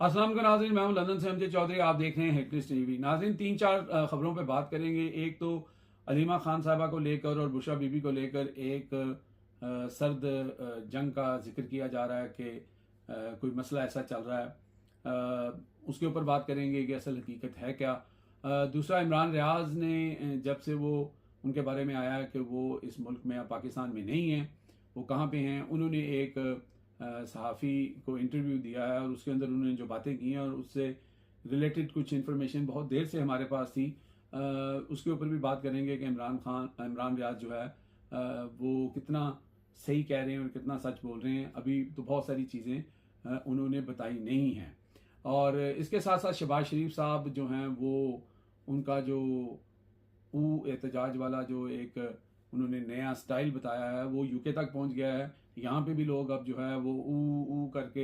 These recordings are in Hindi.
अस्सलाम वालेकुम नाज़रीन, मैं हूं लंदन से अमजद चौधरी। आप देख रहे हैं हेडलाइंस टीवी। नाज़रीन, तीन चार खबरों पे बात करेंगे। एक तो अलीमा खान साहबा को लेकर और बुशरा बीबी को लेकर एक सर्द जंग का जिक्र किया जा रहा है कि कोई मसला ऐसा चल रहा है। उसके ऊपर बात करेंगे कि असल हकीकत है क्या। दूसरा, इमरान रियाज ने जब से वो उनके बारे में आया कि वो इस मुल्क में, पाकिस्तान में नहीं है, वो कहाँ पे हैं, उन्होंने एक सहाफ़ी को इंटरव्यू दिया है और उसके अंदर उन्होंने जो बातें की हैं और उससे रिलेटेड कुछ इन्फॉर्मेशन बहुत देर से हमारे पास थी। उसके ऊपर भी बात करेंगे कि इमरान रियाज जो है वो कितना सही कह रहे हैं और कितना सच बोल रहे हैं। अभी तो बहुत सारी चीज़ें उन्होंने बताई नहीं हैं। और इसके साथ साथ शहबाज शरीफ साहब जो हैं वो, उनका जो एहतजाज वाला जो एक उन्होंने नया स्टाइल बताया है वो यूके तक पहुंच गया है। यहाँ पे भी लोग अब जो है वो ऊ करके,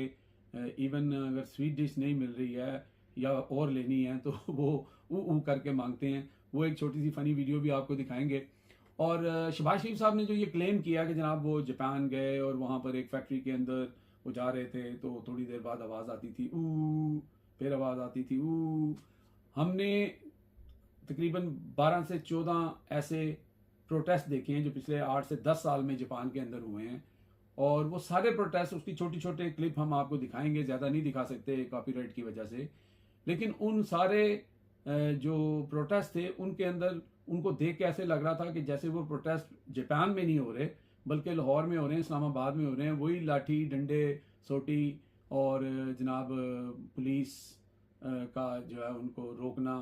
इवन अगर स्वीट डिश नहीं मिल रही है या और लेनी है तो वो ऊ करके मांगते हैं। वो एक छोटी सी फनी वीडियो भी आपको दिखाएंगे। और शहबाज शरीफ साहब ने जो ये क्लेम किया कि जनाब वो जापान गए और वहाँ पर एक फैक्ट्री के अंदर वो जा रहे थे तो थोड़ी देर बाद आवाज़ आती थी ऊ, फिर आवाज़ आती थी ऊ। हमने तकरीबन 12 से 14 ऐसे प्रोटेस्ट देखे हैं जो पिछले 8 से 10 साल में जापान के अंदर हुए हैं। और वो सारे प्रोटेस्ट, उसकी छोटी छोटे क्लिप हम आपको दिखाएंगे, ज़्यादा नहीं दिखा सकते कॉपीराइट की वजह से। लेकिन उन सारे जो प्रोटेस्ट थे उनके अंदर उनको देख के ऐसे लग रहा था कि जैसे वो प्रोटेस्ट जापान में नहीं हो रहे बल्कि लाहौर में हो रहे हैं, इस्लामाबाद में हो रहे हैं। वही लाठी डंडे सोटी और जनाब पुलिस का जो है उनको रोकना,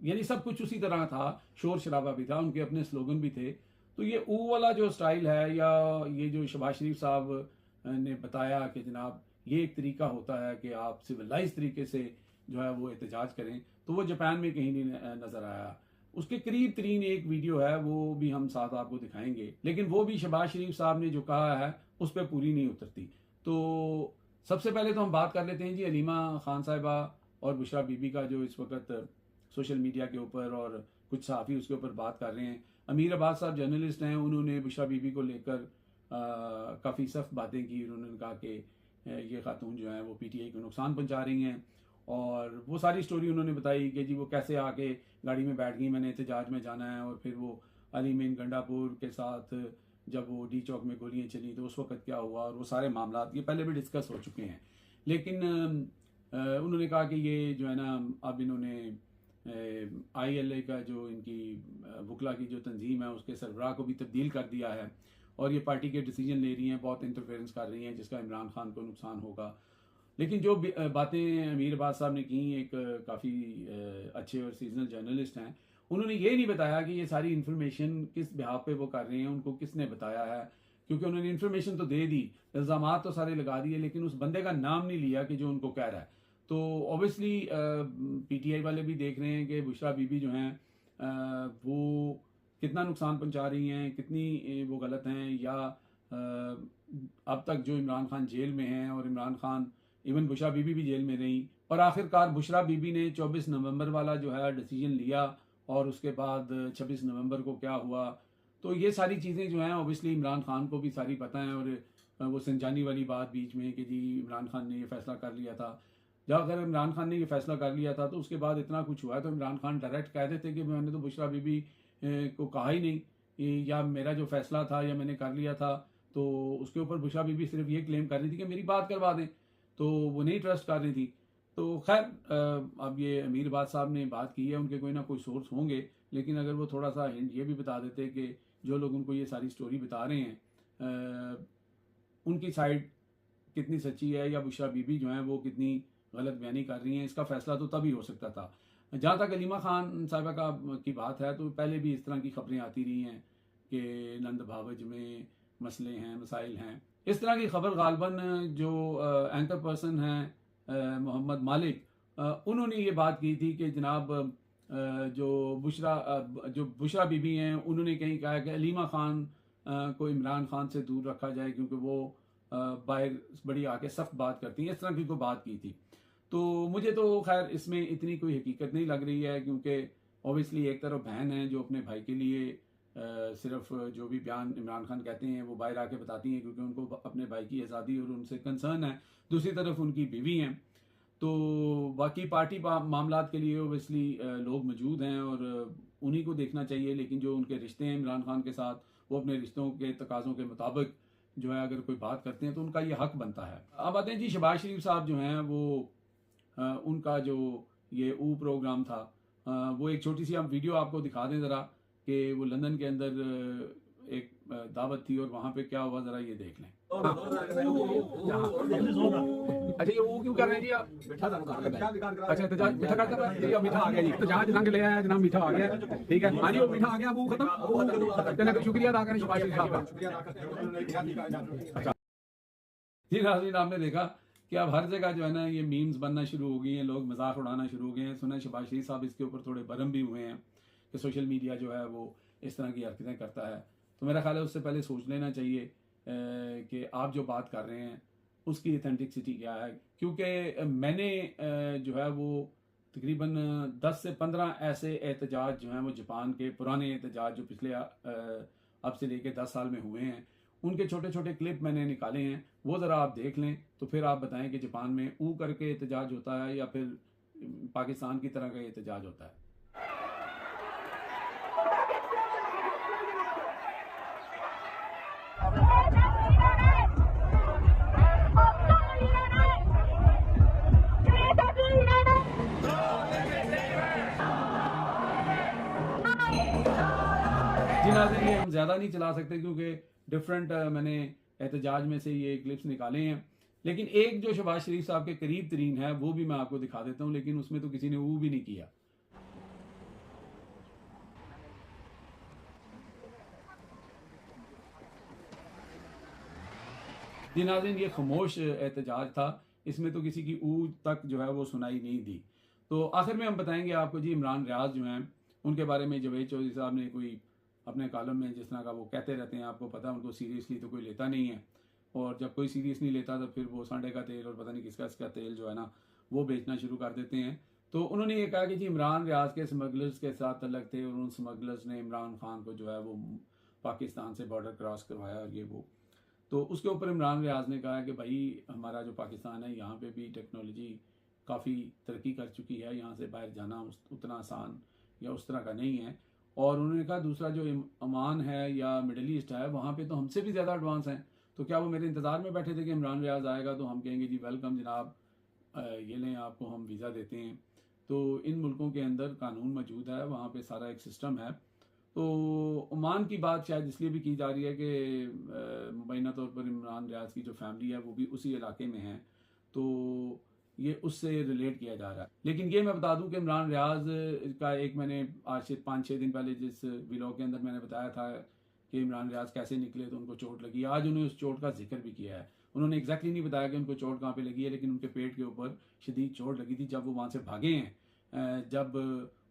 यानी सब कुछ उसी तरह था। शोर शराबा भी था, उनके अपने स्लोगन भी थे। तो ये ऊ वाला जो स्टाइल है, या ये जो शहबाज शरीफ साहब ने बताया कि जनाब ये एक तरीका होता है कि आप सिविलाइज तरीके से जो है वो एहतजाज करें, तो वो जापान में कहीं नहीं नजर आया। उसके करीब तरीन एक वीडियो है, वो भी हम साथ आपको दिखाएंगे, लेकिन वो भी शहबाज शरीफ साहब ने जो कहा है उस पर पूरी नहीं उतरती। तो सबसे पहले तो हम बात कर लेते हैं जी अलीमा खान साहिबा और बुशरा बीबी का, जो इस वक्त सोशल मीडिया के ऊपर और कुछ सहाफ़ी उसके ऊपर बात कर रहे हैं। अमीर अब्बास साहब जर्नलिस्ट हैं, उन्होंने बुशरा बीबी को लेकर काफ़ी सख्त बातें की। उन्होंने कहा कि ये खातून जो है वो पीटीआई को नुकसान पहुंचा रही हैं। और वो सारी स्टोरी उन्होंने बताई कि जी वो कैसे आके गाड़ी में बैठ गई, मैंने एहतजाज में जाना है, और फिर वो अली मीन गंडापुर के साथ जब वो डी चौक में गोलियां चली तो उस वक्त क्या हुआ, और वो सारे मामला ये पहले भी डिस्कस हो चुके हैं। लेकिन उन्होंने कहा कि ये जो है ना, अब इन्होंने आईएलए का जो इनकी वकला की जो तंजीम है उसके सरबराह को भी तब्दील कर दिया है और ये पार्टी के डिसीजन ले रही हैं, बहुत इंटरफेरेंस कर रही हैं जिसका इमरान खान को नुकसान होगा। लेकिन जो बातें अमीर अब्बास साहब ने की, एक काफ़ी अच्छे और सीजनल जर्नलिस्ट हैं, उन्होंने ये नहीं बताया कि ये सारी इन्फॉर्मेशन किस बिहाफ पे वो कर रहे हैं, उनको किसने बताया है। क्योंकि उन्होंने इन्फॉर्मेशन तो दे दी, इल्ज़ामात तो सारे लगा दिए, लेकिन उस बंदे का नाम नहीं लिया कि जो उनको कह रहा है। तो ऑब्वियसली पीटीआई वाले भी देख रहे हैं कि बुशरा बीबी जो हैं वो कितना नुकसान पहुंचा रही हैं, कितनी वो गलत हैं, या अब तक जो इमरान खान जेल में हैं और इमरान खान, इवन बुशरा बीबी भी जेल में रही, और आखिरकार बुशरा बीबी ने 24 नवंबर वाला जो है डिसीजन लिया, और उसके बाद 26 नवंबर को क्या हुआ। तो ये सारी चीज़ें जो हैं ऑब्वियसली इमरान खान को भी सारी पता है। और वो संजानी वाली बात बीच में कि जी इमरान खान ने ये फैसला कर लिया था, जब अगर इमरान खान ने ये फैसला कर लिया था तो उसके बाद इतना कुछ हुआ है तो इमरान खान डायरेक्ट कह देते कि मैंने तो बुशरा बीबी को कहा ही नहीं, या मेरा जो फैसला था या मैंने कर लिया था। तो उसके ऊपर बुशरा बीबी सिर्फ ये क्लेम कर रही थी कि मेरी बात करवा दें, तो वो नहीं ट्रस्ट कर रही थी। तो खैर अब ये अमीर अब्बास साहब ने बात की है, उनके कोई ना कोई सोर्स होंगे, लेकिन अगर वो थोड़ा सा हिंट ये भी बता देते कि जो लोग उनको ये सारी स्टोरी बता रहे हैं उनकी साइड कितनी सच्ची है, या बुशरा बीबी जो है वो कितनी गलत बयानी कर रही हैं, इसका फैसला तो तभी हो सकता था। जहाँ तक अलीमा खान साहिबा की बात है, तो पहले भी इस तरह की खबरें आती रही हैं कि नंद भावज में मसले हैं, मसाइल हैं। इस तरह की खबर गालबन जो एंकर पर्सन हैं मोहम्मद मालिक, उन्होंने ये बात की थी कि जनाब जो बुशरा बीबी हैं उन्होंने कहीं कहा कि अलीमा खान को इमरान खान से दूर रखा जाए क्योंकि वो बाहर बड़ी आके सख्त बात करती हैं, इस तरह की कोई बात की थी। तो मुझे तो खैर इसमें इतनी कोई हकीकत नहीं लग रही है, क्योंकि ऑब्वियसली एक तरफ बहन है जो अपने भाई के लिए सिर्फ जो भी बयान इमरान खान कहते हैं वो बाहर आके बताती हैं क्योंकि उनको अपने भाई की आज़ादी और उनसे कंसर्न है। दूसरी तरफ उनकी बीवी हैं। तो बाकी पार्टी मामलात के लिए ओबियसली लोग मौजूद हैं और उन्हीं को देखना चाहिए, लेकिन जो उनके रिश्ते हैं इमरान खान के साथ, वो अपने रिश्तों के तकाज़ों के मुताबिक जो है अगर कोई बात करते हैं तो उनका ये हक बनता है। अब आते हैं जी शहबाज शरीफ साहब जो हैं वो उनका जो ये प्रोग्राम था, वो एक छोटी सी हम वीडियो आपको दिखा दें ज़रा कि वो लंदन के अंदर एक दावत थी और वहाँ पे क्या हुआ, ज़रा ये देख लें। अच्छा ये वो क्यों कर रहे हैं जी आप? अच्छा एहतजाज मीठा कर रहा है जी, अब मीठा आ गया जी, एहतजाज रंग ले आया जनाब, मीठा आ गया, ठीक है। हाँ जी वो मीठा आ गया, वो खत्म। चलिए शुक्रिया अदा करें शहबाज शरीफ साहब का। जी नाज़रीन, आपने देखा कि अब हर जगह जो है ना ये मीम्स बनना शुरू हो गई हैं, लोग मजाक उड़ाना शुरू हो गए हैं। सुना शहबाज शरीफ साहब इसके ऊपर थोड़े बरम भी हुए हैं कि सोशल मीडिया जो है वो इस तरह की हरकतें करता है। तो मेरा ख्याल है उससे पहले सोच लेना चाहिए कि आप जो बात कर रहे हैं उसकी ऑथेंटिसिटी क्या है, क्योंकि मैंने जो है वो तकरीबन 10 से 15 ऐसे एहतजाज जो हैं वो जापान के पुराने एहतजाज जो पिछले अब से लेके 10 साल में हुए हैं, उनके छोटे छोटे क्लिप मैंने निकाले हैं, वो ज़रा आप देख लें तो फिर आप बताएं कि जापान में करके एहतजाज होता है या फिर पाकिस्तान की तरह का एहतजाज होता है। जी नाज़रीन, ये हम ज़्यादा नहीं चला सकते क्योंकि डिफरेंट मैंने एहतजाज में से ये क्लिप्स निकाले हैं, लेकिन एक जो शहबाज शरीफ साहब के करीब तरीन है वो भी मैं आपको दिखा देता हूँ, लेकिन उसमें तो किसी ने भी नहीं किया। जी नाज़रीन, ये खामोश एहतजाज था, इसमें तो किसी की तक जो है वो सुनाई नहीं दी। तो आखिर में हम बताएंगे आपको जी इमरान रियाज जो हैं उनके बारे में जवेद चौधरी साहब ने कोई अपने कॉलम में जिस तरह का वो कहते रहते हैं, आपको पता है उनको सीरियसली तो कोई लेता नहीं है, और जब कोई सीरियस नहीं लेता तो फिर वो सांडे का तेल और पता नहीं किसका इसका तेल जो है ना वो बेचना शुरू कर देते हैं। तो उन्होंने ये कहा कि जी इमरान रियाज के स्मगलर्स के साथ तल्लक थे और उन स्मगलर्स ने इमरान खान को जो है वो पाकिस्तान से बॉर्डर क्रॉस करवाया और ये वो। तो उसके ऊपर इमरान रियाज ने कहा कि भाई हमारा जो पाकिस्तान है यहाँ पे भी टेक्नोलॉजी काफ़ी तरक्की कर चुकी है, यहाँ से बाहर जाना उतना आसान या उस तरह का नहीं है। और उन्होंने कहा दूसरा जो ओमान है या मिडल ईस्ट है वहाँ पे तो हमसे भी ज़्यादा एडवांस हैं, तो क्या वो मेरे इंतज़ार में बैठे थे कि इमरान रियाज आएगा तो हम कहेंगे जी वेलकम जनाब, ये लें आपको हम वीज़ा देते हैं। तो इन मुल्कों के अंदर कानून मौजूद है, वहाँ पे सारा एक सिस्टम है। तो ओमान की बात शायद इसलिए भी की जा रही है कि मुबैना तौर पर इमरान रियाज की जो फैमिली है वो भी उसी इलाके में है, तो ये उससे रिलेट किया जा रहा है। लेकिन ये मैं बता दूं कि इमरान रियाज का एक मैंने आज से 5-6 दिन पहले जिस व्लॉग के अंदर मैंने बताया था कि इमरान रियाज कैसे निकले तो उनको चोट लगी, आज उन्होंने उस चोट का जिक्र भी किया है। उन्होंने एग्जैक्टली नहीं बताया कि उनको चोट कहाँ पे लगी है, लेकिन उनके पेट के ऊपर शदीद चोट लगी थी जब वो वहाँ से भागे हैं, जब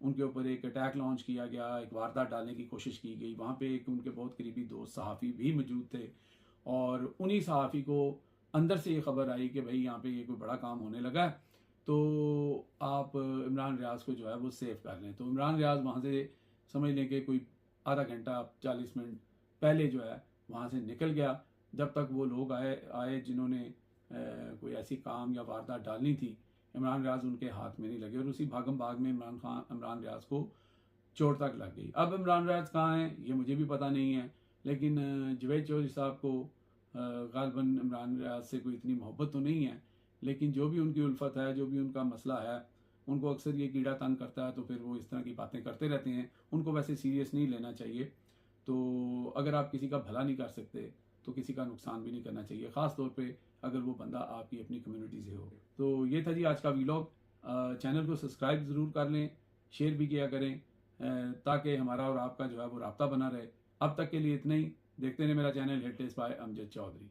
उनके ऊपर एक अटैक लॉन्च किया गया, एक वारदात डालने की कोशिश की गई। वहाँ पे एक उनके बहुत करीबी दोस्त सहाफ़ी भी मौजूद थे और उन्हीं सहाफ़ी को अंदर से ये खबर आई कि भाई यहाँ पे ये कोई बड़ा काम होने लगा है, तो आप इमरान रियाज को जो है वो सेव कर लें। तो इमरान रियाज वहाँ से समझ लें कि कोई आधा घंटा 40 मिनट पहले जो है वहाँ से निकल गया, जब तक वो लोग आए जिन्होंने कोई ऐसी काम या वारदात डालनी थी। इमरान रियाज उनके हाथ में नहीं लगे और उसी भागम भाग में इमरान रियाज को चोट तक लग गई। अब इमरान रियाज कहाँ हैं ये मुझे भी पता नहीं है, लेकिन जवेद चौधरी साहब को गालिबन इमरान रियाज से कोई इतनी मोहब्बत तो नहीं है, लेकिन जो भी उनकी उल्फत है, जो भी उनका मसला है, उनको अक्सर ये कीड़ा तंग करता है तो फिर वो इस तरह की बातें करते रहते हैं। उनको वैसे सीरियस नहीं लेना चाहिए। तो अगर आप किसी का भला नहीं कर सकते तो किसी का नुकसान भी नहीं करना चाहिए, ख़ास तौर पे अगर वो बंदा आपकी अपनी कम्युनिटी से हो। तो ये था जी आज का व्लॉग। चैनल को सब्सक्राइब ज़रूर कर लें, शेयर भी किया करें ताकि हमारा और आपका जो है वो राब्ता बना रहे। अब तक के लिए इतना ही। देखते रहें मेरा channel hit by Amjad Chaudhary.